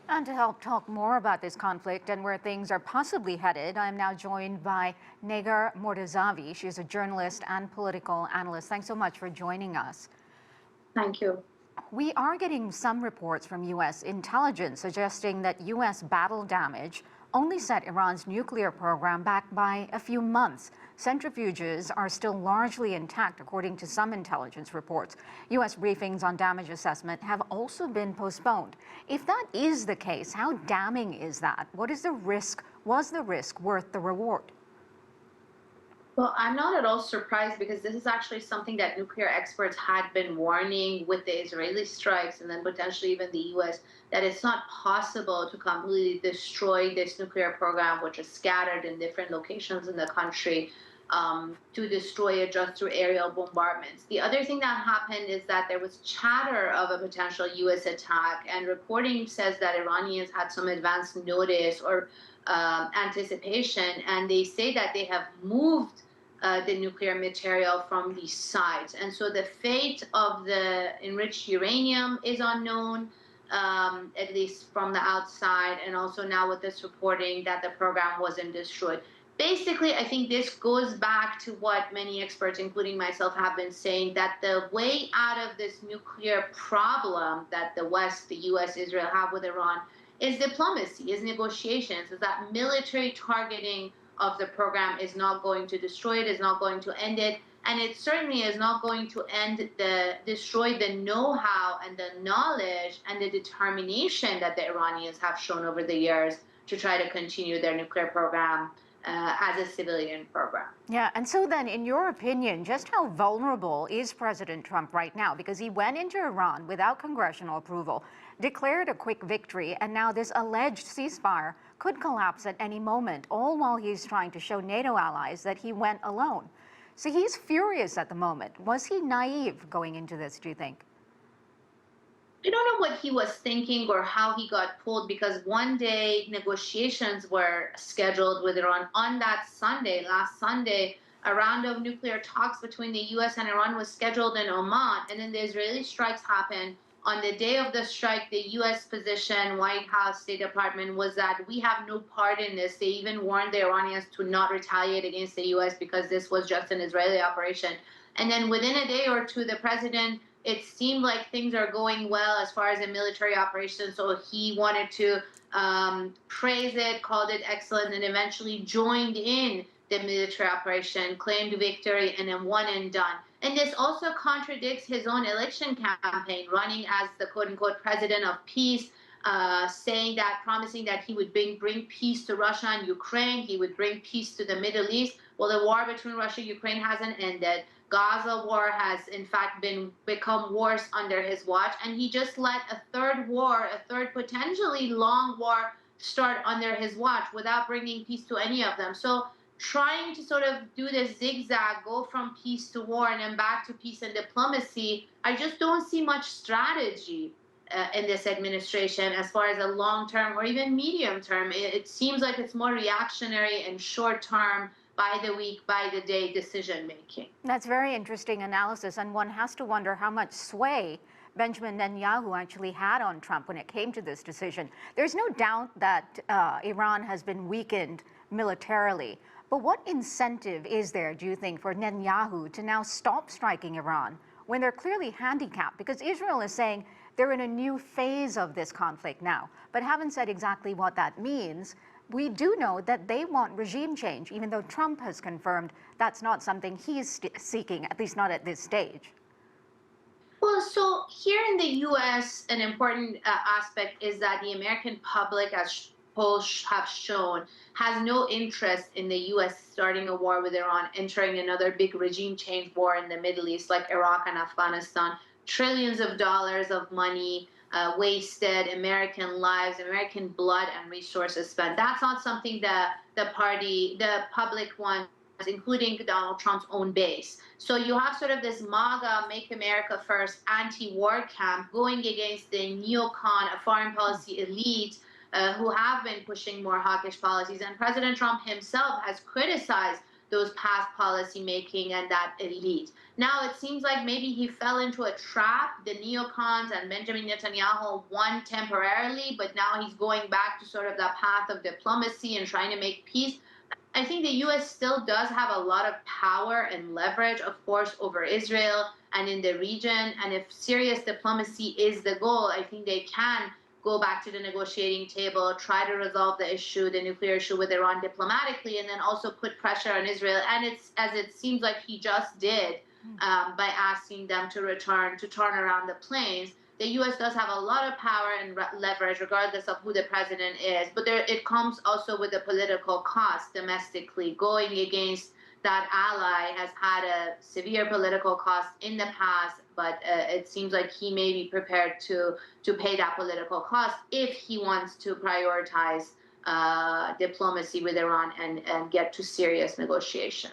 And to help talk more about this conflict and where things are possibly headed, I am now joined by Negar Mortazavi. She's a journalist and political analyst. Thanks so much for joining us. Thank you. We are getting some reports from U.S. intelligence suggesting that U.S. battle damage only set Iran's nuclear program back by a few months. Centrifuges are still largely intact, according to some intelligence reports. U.S. briefings on damage assessment have also been postponed. If that is the case, how damning is that? What is the risk? Was the risk worth the reward? Well, I'm not at all surprised because this is actually something that nuclear experts had been warning with the Israeli strikes and then potentially even the U.S., that it's not possible to completely destroy this nuclear program, which is scattered in different locations in the country, to destroy it just through aerial bombardments. The other thing that happened is that there was chatter of a potential U.S. attack, and reporting says that Iranians had some advance notice or anticipation, and they say that they have moved the nuclear material from these sites. And so the fate of the enriched uranium is unknown, at least from the outside, and also now with this reporting that the program wasn't destroyed. Basically, I think this goes back to what many experts, including myself, have been saying, that the way out of this nuclear problem that the West, the US, Israel have with Iran is diplomacy, is negotiations, is that military targeting of the program is not going to destroy it, is not going to end it, and it certainly is not going to destroy the know-how and the knowledge and the determination that the Iranians have shown over the years to try to continue their nuclear program as a civilian program. Yeah, and so then, in your opinion, just how vulnerable is President Trump right now? Because he went into Iran without congressional approval, declared a quick victory, and now this alleged ceasefire could collapse at any moment, all while he's trying to show NATO allies that he went alone. So he's furious at the moment. Was he naive going into this, do you think? I don't know what he was thinking or how he got pulled, because one day negotiations were scheduled with Iran. On that Sunday, last Sunday, a round of nuclear talks between the U.S. and Iran was scheduled in Oman, and then the Israeli strikes happened. On the day of the strike, the U.S. position, White House, State Department, was that we have no part in this. They even warned the Iranians to not retaliate against the U.S. because this was just an Israeli operation. And then within a day or two, the president, it seemed like things are going well as far as a military operation, so he wanted to praise it, called it excellent, and eventually joined in the military operation, claimed victory, and then one and done. And this also contradicts his own election campaign, running as the quote-unquote president of peace, saying that, promising that he would bring peace to Russia and Ukraine, he would bring peace to the Middle East. Well, the war between Russia and Ukraine hasn't ended. Gaza war has, in fact, become worse under his watch, and he just let a third war, a third potentially long war, start under his watch without bringing peace to any of them. So trying to sort of do this zigzag, go from peace to war and then back to peace and diplomacy, I just don't see much strategy in this administration as far as a long-term or even medium-term. It seems like it's more reactionary and short-term, by the week, by the day decision-making. That's very interesting analysis, and one has to wonder how much sway Benjamin Netanyahu actually had on Trump when it came to this decision. There's no doubt that Iran has been weakened militarily, but what incentive is there, do you think, for Netanyahu to now stop striking Iran when they're clearly handicapped? Because Israel is saying they're in a new phase of this conflict now, but haven't said exactly what that means. We do know that they want regime change, even though Trump has confirmed that's not something he's seeking, at least not at this stage. Well, so here in the U.S., an important aspect is that the American public, as polls have shown, has no interest in the U.S. starting a war with Iran, entering another big regime change war in the Middle East like Iraq and Afghanistan. Trillions of dollars of money wasted, American lives, American blood and resources spent. That's not something that the public wants, including Donald Trump's own base. So you have sort of this MAGA, Make America First, anti-war camp going against the neocon, a foreign policy elite who have been pushing more hawkish policies. And President Trump himself has criticized those past policy making and that elite. Now it seems like maybe he fell into a trap. The neocons and Benjamin Netanyahu won temporarily, but now he's going back to sort of the path of diplomacy and trying to make peace. I think the U.S. still does have a lot of power and leverage, of course, over Israel and in the region. And if serious diplomacy is the goal, I think they can go back to the negotiating table, try to resolve the issue, the nuclear issue with Iran diplomatically, and then also put pressure on Israel. And it's, as it seems like he just did, by asking them to return, to turn around the planes. The U.S. does have a lot of power and leverage, regardless of who the president is. But it comes also with a political cost domestically. Going against that ally has had a severe political cost in the past, but it seems like he may be prepared to pay that political cost if he wants to prioritize diplomacy with Iran and get to serious negotiation.